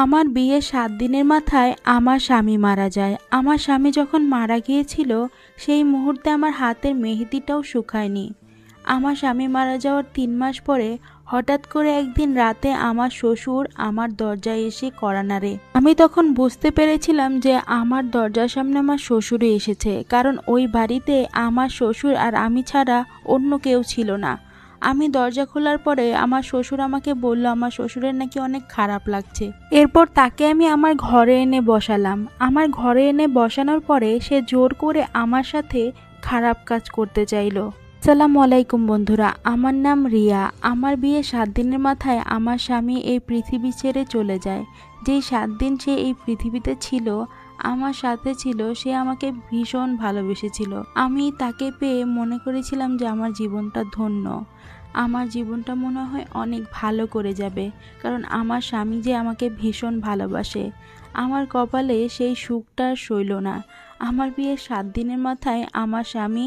আমার বিয়ের ৭ দিনের মাথায় আমার স্বামী মারা যায়। আমার স্বামী যখন মারা গিয়েছিল সেই মুহূর্তে আমার হাতের মেহেদিটাও শুকায়নি। আমার স্বামী মারা যাওয়ার ৩ মাস পরে হঠাৎ করে একদিন রাতে আমার শ্বশুর আমার দরজায় এসে কড়া নাড়ে। আমি তখন বুঝতে পেরেছিলাম যে আমার দরজার সামনে আমার শ্বশুরই এসেছে, কারণ ওই বাড়িতে আমার শ্বশুর আর আমি ছাড়া অন্য কেউ ছিল না। আমি দরজা খোলার পরে আমার শ্বশুর আমাকে বলল আমার শ্বশুরের নাকি অনেক খারাপ লাগছে। এরপর তাকে আমি আমার ঘরে এনে বসালাম। আমার ঘরে এনে বসানোর পরে সে জোর করে আমার সাথে খারাপ কাজ করতে চাইলো। আসসালামু আলাইকুম বন্ধুরা, আমার নাম রিয়া। আমার বিয়ে ৭ দিনের মাথায় আমার স্বামী এই পৃথিবী ছেড়ে চলে যায়। যেই ৭ দিন সে এই পৃথিবীতে ছিল, আমার সাথে ছিল, সে আমাকে ভীষণ ভালোবেসেছিল। আমি তাকে পেয়ে মনে করেছিলাম যে আমার জীবনটা ধন্য, আমার জীবনটা মনে হয় অনেক ভালো করে যাবে, কারণ আমার স্বামী যে আমাকে ভীষণ ভালোবাসে। আমার কপালে সেই সুখটা সইল না। আমার বিয়ের ৭ দিনের মাথায় আমার স্বামী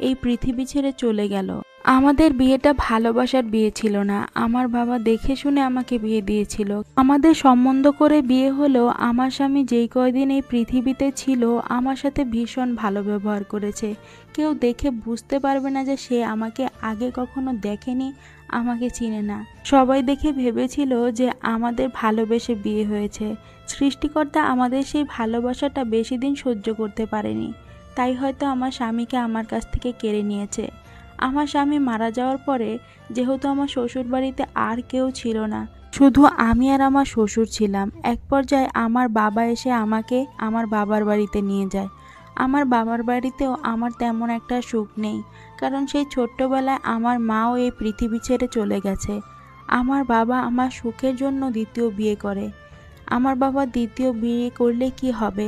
এই পৃথিবী ছেড়ে চলে গেল। আমাদের বিয়েটা ভালোবাসার বিয়ে ছিল না, আমার বাবা দেখে শুনে আমাকে বিয়ে দিয়েছিল। আমাদের সম্বন্ধ করে বিয়ে হলেও আমার স্বামী যেই কয়দিন এই পৃথিবীতে ছিল আমার সাথে ভীষণ ভালো ব্যবহার করেছে। কেউ দেখে বুঝতে পারবে না যে সে আমাকে আগে কখনো দেখেনি, আমাকে চিনে না। সবাই দেখে ভেবেছিল যে আমাদের ভালোবেসে বিয়ে হয়েছে। সৃষ্টিকর্তা আমাদের সেই ভালোবাসাটা বেশি দিন সহ্য করতে পারেনি, তাই হয়তো আমার স্বামীকে আমার কাছ থেকে কেড়ে নিয়েছে। আমার স্বামী মারা যাওয়ার পরে যেহেতু আমার শ্বশুর বাড়িতে আর কেউ ছিল না, শুধু আমি আর আমার শ্বশুর ছিলাম। এক পর্যায়ে আমার বাবা এসে আমাকে আমার বাবার বাড়িতে নিয়ে যায়। আমার বাবার বাড়িতেও আমার তেমন একটা সুখ নেই, কারণ সেই ছোট্টবেলায় আমার মাও এই পৃথিবী ছেড়ে চলে গেছে। আমার বাবা আমার সুখের জন্য দ্বিতীয় বিয়ে করে। আমার বাবা দ্বিতীয় বিয়ে করলে কি হবে?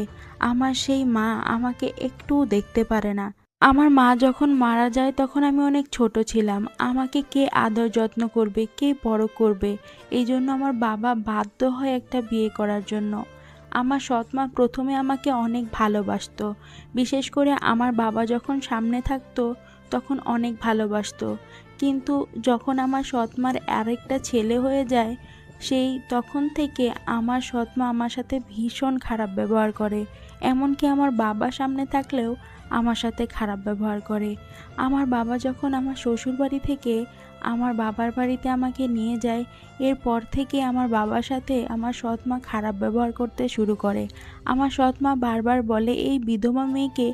আমার সেই মা আমাকে একটুও দেখতে পারে না। আমার মা যখন মারা যায় তখন আমি অনেক ছোট ছিলাম। আমাকে কে আদর যত্ন করবে, কে বড় করবে? এই জন্য আমার বাবা বাধ্য হয় একটা বিয়ে করার জন্য। আমার সৎমা প্রথমে আমাকে অনেক ভালোবাসতো, বিশেষ করে আমার বাবা যখন সামনে থাকতো তখন অনেক ভালোবাসতো। কিন্তু যখন আমার সৎমার আরেকটা ছেলে হয়ে যায়, সেই তখন থেকে আমার সৎমা আমার সাথে ভীষণ খারাপ ব্যবহার করে। এমনকি আমার বাবা সামনে থাকলেও আমার সাথে খারাপ ব্যবহার করে। আমার বাবা যখন আমার শ্বশুর বাড়ি থেকে আমার বাবার বাড়িতে আমাকে নিয়ে যায়, এরপর থেকে আমার বাবার সাথে আমার সৎমা খারাপ ব্যবহার করতে শুরু করে। আমার সৎমা বারবার বলে, এই বিধবা মেয়েকে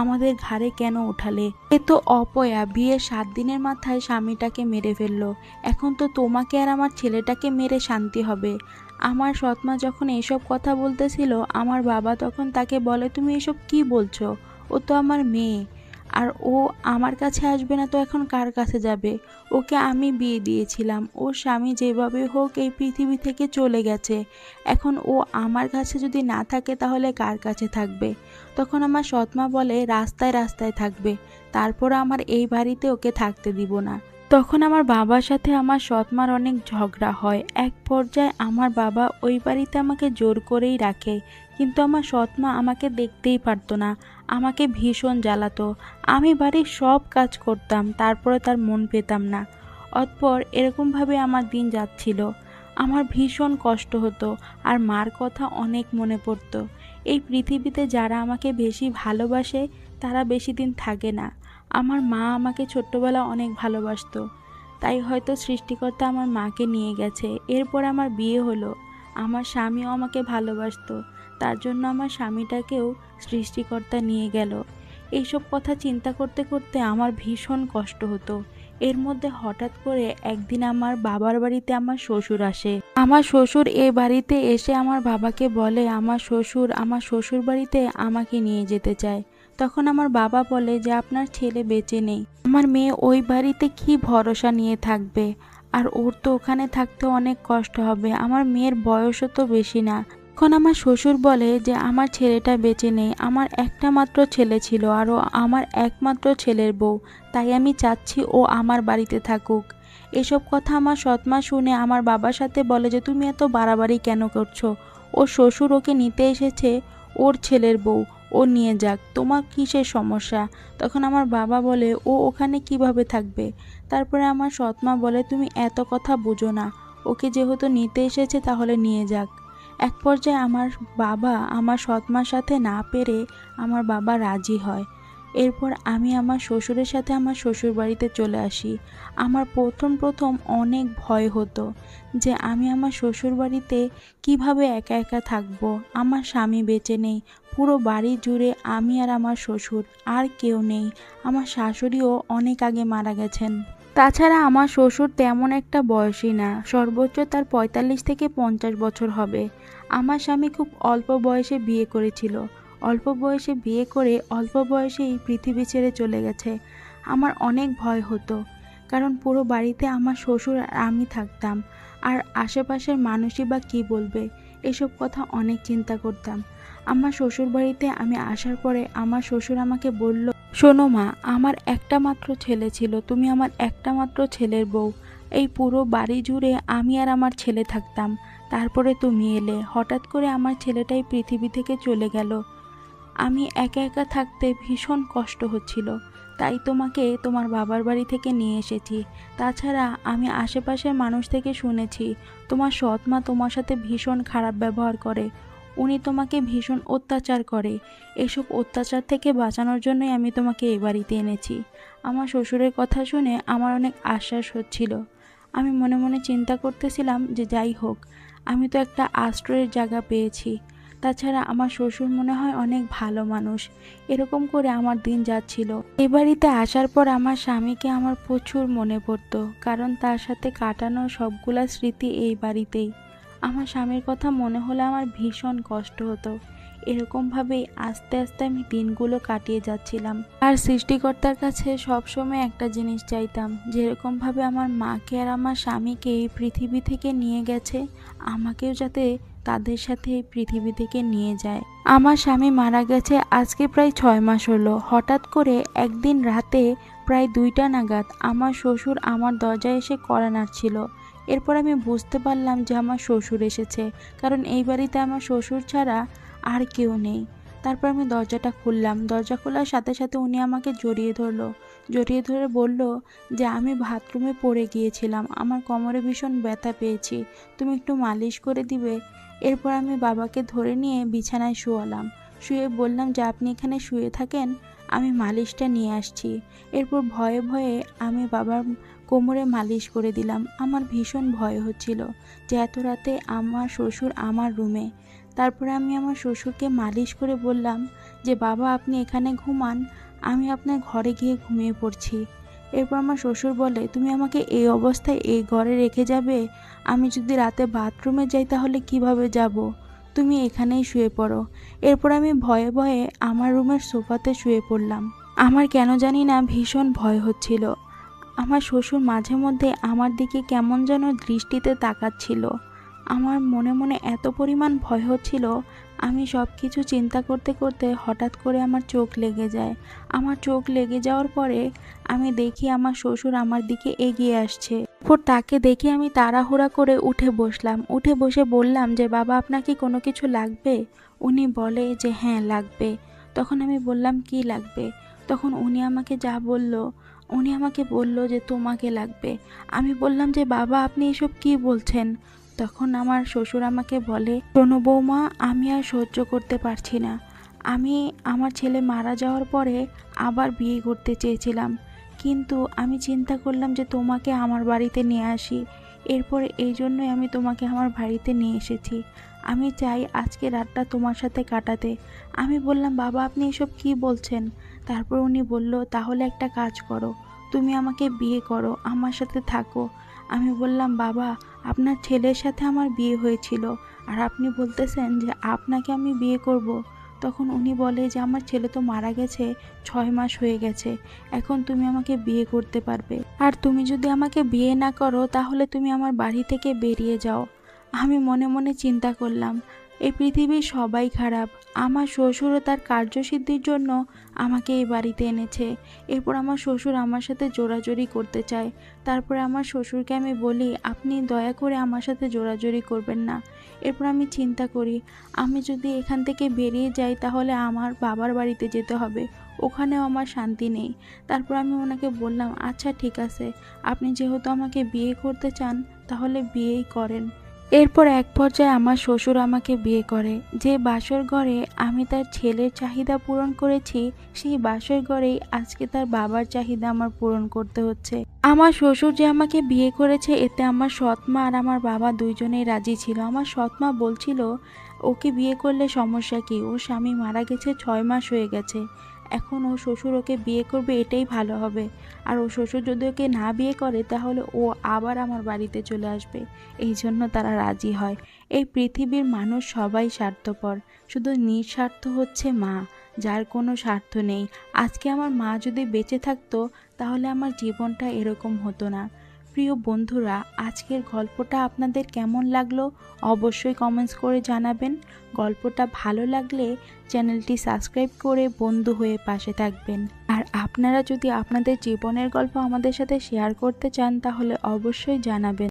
আমাদের ঘাড়ে কেন উঠালে? এ তো অপয়া, বিয়ের ৭ দিনের মাথায় স্বামীটাকে মেরে ফেললো। এখন তো তোমাকে আর আমার ছেলেটাকে মেরে শান্তি হবে। আমার সৎমা যখন এসব কথা বলতেছিল, আমার বাবা তখন তাকে বলে, তুমি এসব কি বলছো? ও তো আমার মেয়ে, আর ও আমার কাছে আসবে না তো এখন কার কাছে যাবে? ওকে আমি বিয়ে দিয়েছিলাম, ওর স্বামী যেভাবে হোক এই পৃথিবী থেকে চলে গেছে। এখন ও আমার কাছে যদি না থাকে তাহলে কার কাছে থাকবে? তখন আমার সৎমা বলে, রাস্তায় রাস্তায় থাকবে, তারপর আমার এই বাড়িতে ওকে থাকতে দিব না। তখন আমার বাবার সাথে আমার সৎমার অনেক ঝগড়া হয়। এক পর্যায়ে আমার বাবা ওই বাড়িতে আমাকে জোর করেই রাখে, কিন্তু আমার সৎমা আমাকে দেখতেই পারতো না, আমাকে ভীষণ জ্বালাতো। আমি বাড়ির সব কাজ করতাম, তারপরে তার মন পেতাম না। অতঃপর এরকমভাবে আমার দিন যাচ্ছিল। আমার ভীষণ কষ্ট হতো, আর মার কথা অনেক মনে পড়তো। এই পৃথিবীতে যারা আমাকে বেশি ভালোবাসে তারা বেশি দিন থাকে না। আমার মা আমাকে ছোট্টবেলা অনেক ভালোবাসতো, তাই হয়তো সৃষ্টিকর্তা আমার মাকে নিয়ে গেছে। এরপর আমার বিয়ে হলো, আমার স্বামীও আমাকে ভালোবাসতো, তার জন্য আমার স্বামীটাকেও সৃষ্টিকর্তা নিয়ে গেল। এইসব কথা চিন্তা করতে করতে আমার ভীষণ কষ্ট হতো। এর মধ্যে হঠাৎ করে একদিন আমার বাবার বাড়িতে আমার শ্বশুর আসে। আমার শ্বশুর এ বাড়িতে এসে আমার বাবাকে বলে আমার শ্বশুর বাড়িতে আমাকে নিয়ে যেতে চায়। তখন আমার বাবা বলে যে আপনার ছেলে বেঁচে নেই, আমার মেয়ে ওই বাড়িতে কি ভরসা নিয়ে থাকবে, আর ওর তো ওখানে থাকতে অনেক কষ্ট হবে, আমার মেয়ের বয়সও তো বেশি না। তখন আমার শ্বশুর বলে যে আমার ছেলেটা বেঁচে নেই, আমার একটা মাত্র ছেলে ছিল, আর ও আমার একমাত্র ছেলের বউ, তাই আমি চাচ্ছি ও আমার বাড়িতে থাকুক। এসব কথা আমার সৎমা শুনে আমার বাবার সাথে বলে যে তুমি এত বাড়াবাড়ি কেন করছো? ওর শ্বশুর ওকে নিতে এসেছে, ওর ছেলের বউ, ও নিয়ে যাক, তোমার কিসের সমস্যা? তখন আমার বাবা বলে ও ওখানে কিভাবে থাকবে? তারপরে আমার সৎমা বলে তুমি এত কথা বুঝো না, ওকে যেহেতু নিতে এসেছে তাহলে নিয়ে যাক। এক পর্যায়ে আমার বাবা আমার সৎমার সাথে না পেরে আমার বাবা রাজি হয়। এরপর আমি আমার শ্বশুরের সাথে আমার শ্বশুর বাড়িতে চলে আসি। আমার প্রথম অনেক ভয় হতো যে আমি আমার শ্বশুর বাড়িতে কিভাবে একা একা থাকবো। আমার স্বামী বেঁচে নেই, পুরো বাড়ি জুড়ে আমি আর আমার শ্বশুর, আর কেউ নেই। আমার শাশুড়িও অনেক আগে মারা গেছেন। তাছাড়া আমার শ্বশুর তেমন একটা বয়সী না, সর্বোচ্চ তার ৪৫ থেকে ৫০ বছর হবে। আমার স্বামী খুব অল্প বয়সে বিয়ে করেছিল, অল্প বয়সে বিয়ে করে অল্প বয়সেই পৃথিবী ছেড়ে চলে গেছে। আমার অনেক ভয় হতো, কারণ পুরো বাড়িতে আমার শ্বশুর আর আমি থাকতাম, আর আশেপাশের মানুষই বা কী বলবে, এসব কথা অনেক চিন্তা করতাম। আমার শ্বশুর বাড়িতে আমি আসার পরে আমার শ্বশুর আমাকে বলল, শোনো মা, আমার একটা মাত্র ছেলে ছিল, তুমি আমার একটা মাত্র ছেলের বউ। এই পুরো বাড়ি জুড়ে আমি আর আমার ছেলে থাকতাম, তারপরে তুমি এলে, হঠাৎ করে আমার ছেলেটাই পৃথিবী থেকে চলে গেল। আমি একা একা থাকতে ভীষণ কষ্ট হচ্ছিল, তাই তোমাকে তোমার বাবার বাড়ি থেকে নিয়ে এসেছি। তাছাড়া আমি আশেপাশের মানুষ থেকে শুনেছি তোমার সৎ মা তোমার সাথে ভীষণ খারাপ ব্যবহার করে, উনি তোমাকে ভীষণ অত্যাচার করে। এসব অত্যাচার থেকে বাঁচানোর জন্যই আমি তোমাকে এই বাড়িতে এনেছি। আমার শ্বশুরের কথা শুনে আমার অনেক আশ্বাস হচ্ছিল। আমি মনে মনে চিন্তা করতেছিলাম যে যাই হোক, আমি তো একটা আশ্রয়ের জায়গা পেয়েছি। তাছাড়া আমার শ্বশুর মনে হয় অনেক ভালো মানুষ। এরকম করে আমার দিন যাচ্ছিল। এই বাড়িতে আসার পর আমার স্বামীকে আমার প্রচুর মনে পড়তো, কারণ তার সাথে কাটানো সবগুলা স্মৃতি এই বাড়িতেই। আমার স্বামীর কথা মনে হলে আমার ভীষণ কষ্ট হতো। এরকমভাবেই আস্তে আস্তে আমি দিনগুলো কাটিয়ে যাচ্ছিলাম। আর সৃষ্টিকর্তার কাছে সবসময় একটা জিনিস চাইতাম, যেরকমভাবে আমার মাকে আর আমার স্বামীকে এই পৃথিবী থেকে নিয়ে গেছে, আমাকেও যাতে তাদের সাথে এই পৃথিবী থেকে নিয়ে যায়। আমার স্বামী মারা গেছে আজকে প্রায় ৬ মাস হলো। হঠাৎ করে একদিন রাতে প্রায় ২টা নাগাদ আমার শ্বশুর আমার দরজায় এসে কড়া নাড়ছিল। এরপর আমি বুঝতে পারলাম যে আমার শ্বশুর এসেছে, কারণ এই বাড়িতে আমার শ্বশুর ছাড়া আর কেউ নেই। তারপর আমি দরজাটা খুললাম। দরজা খোলার সাথে সাথে উনি আমাকে জড়িয়ে ধরলো। জড়িয়ে ধরে বলল যে আমি বাথরুমে পড়ে গিয়েছিলাম, আমার কোমরে ভীষণ ব্যথা পেয়েছি, তুমি একটু মালিশ করে দিবে। এরপর আমি বাবাকে ধরে নিয়ে বিছানায় শোয়ালাম। শুয়ে বললাম যে আপনি এখানে শুয়ে থাকেন, আমি মালিশটা নিয়ে আসছি। এরপর ভয়ে ভয়ে আমি বাবার কোমরে মালিশ করে দিলাম। আমার ভীষণ ভয় হচ্ছিল যে এত রাতে আমার শ্বশুর আমার রুমে। তারপরে আমি আমার শ্বশুরকে মালিশ করে বললাম যে বাবা আপনি এখানে ঘুমান, আমি আপনার ঘরে গিয়ে ঘুমিয়ে পড়ছি। এরপর আমার শ্বশুর বলে, তুমি আমাকে এই অবস্থায় এই ঘরে রেখে যাবে? আমি যদি রাতে বাথরুমে যাই তাহলে কিভাবে যাব? তুমি এখানেই শুয়ে পড়ো। এরপর আমি ভয়ে ভয়ে আমার রুমের সোফাতে শুয়ে পড়লাম। আমার কেন জানি না ভীষণ ভয় হচ্ছিল। আমার শ্বশুর মাঝে মধ্যে আমার দিকে কেমন যেন দৃষ্টিতে তাকাচ্ছিল। আমার মনে মনে এত পরিমাণ ভয় হচ্ছিল, আমি সব কিছু চিন্তা করতে করতে হঠাৎ করে আমার চোখ লেগে যায়। আমার চোখ লেগে যাওয়ার পরে আমি দেখি আমার শ্বশুর আমার দিকে এগিয়ে আসছে। এরপর তাকে দেখে আমি তাড়াহুড়া করে উঠে বসলাম। উঠে বসে বললাম যে বাবা আপনার কি কোনো কিছু লাগবে? উনি বলে যে হ্যাঁ লাগবে। তখন আমি বললাম কি লাগবে? তখন উনি আমাকে যা বলল, উনি আমাকে বলল যে তোমাকে লাগবে। আমি বললাম যে বাবা আপনি এসব কি বলছেন? তখন আমার শ্বশুর আমাকে বলে, শোনো বৌমা, আমি আর সহ্য করতে পারছি না। আমি আমার ছেলে মারা যাওয়ার পরে আবার বিয়ে করতে চেয়েছিলাম, কিন্তু আমি চিন্তা করলাম যে তোমাকে আমার বাড়িতে নিয়ে আসি। এরপর এই জন্যই আমি তোমাকে আমার বাড়িতে নিয়ে এসেছি। আমি চাই আজকে রাতটা তোমার সাথে কাটাতে। আমি বললাম বাবা আপনি এসব কি বলছেন? তারপর উনি বলল, তাহলে একটা কাজ করো, তুমি আমাকে বিয়ে করো, আমার সাথে থাকো। আমি বললাম বাবা আপনার ছেলের সাথে আমার বিয়ে হয়েছিল, আর আপনি বলতেছেন যে আপনাকে আমি বিয়ে করব। তখন উনি বলে যে আমার ছেলে তো মারা গেছে, ৬ মাস হয়ে গেছে, এখন তুমি আমাকে বিয়ে করতে পারবে। আর তুমি যদি আমাকে বিয়ে না করো তাহলে তুমি আমার বাড়ি থেকে বেরিয়ে যাও। আমি মনে মনে চিন্তা করলাম, এই পৃথিবীর সবাই খারাপ। আমার শ্বশুরও তার কার্যসিদ্ধির জন্য আমাকে এই বাড়িতে এনেছে। এরপর আমার শ্বশুর আমার সাথে জোরাজুরি করতে চায়। তারপরে আমার শ্বশুরকে আমি বলি, আপনি দয়া করে আমার সাথে জোরাজুরি করবেন না। এরপর আমি চিন্তা করি, আমি যদি এখান থেকে বেরিয়ে যাই তাহলে আমার বাবার বাড়িতে যেতে হবে, ওখানেও আমার শান্তি নেই। তারপর আমি ওনাকে বললাম, আচ্ছা ঠিক আছে, আপনি যেহেতু আমাকে বিয়ে করতে চান তাহলে বিয়েই করেন। এরপর এক পর্যায়ে আমার শ্বশুর আমাকে বিয়ে করে। যে বাসর ঘরে আমি তার ছেলের চাহিদা পূরণ করেছি, সেই বাসর ঘরেই আজকে তার বাবার চাহিদা আমার পূরণ করতে হচ্ছে। আমার শ্বশুর যে আমাকে বিয়ে করেছে এতে আমার সৎমা আর আমার বাবা দুইজনেই রাজি ছিল। আমার সৎমা বলছিল ওকে বিয়ে করলে সমস্যা কি, ওর স্বামী মারা গেছে 6 মাস হয়ে গেছে, এখন ও শ্বশুর ওকে বিয়ে করবে এটাই ভালো হবে। আর ও শ্বশুর যদি ওকে না বিয়ে করে তাহলে ও আবার আমার বাড়িতে চলে আসবে। এই জন্য তারা রাজি হয়। এই পৃথিবীর মানুষ সবাই স্বার্থপর, শুধু নিঃস্বার্থ হচ্ছে মা, যার কোনো স্বার্থ নেই। আজকে আমার মা যদি বেঁচে থাকতো তাহলে আমার জীবনটা এরকম হতো না। প্রিয় বন্ধুরা, আজকের গল্পটা আপনাদের কেমন লাগলো অবশ্যই কমেন্টস করে জানাবেন। গল্পটা ভালো লাগলে চ্যানেলটি সাবস্ক্রাইব করে বন্ধু হয়ে পাশে থাকবেন। আর আপনারা যদি আপনাদের জীবনের গল্প আমাদের সাথে শেয়ার করতে চান তাহলে অবশ্যই জানাবেন।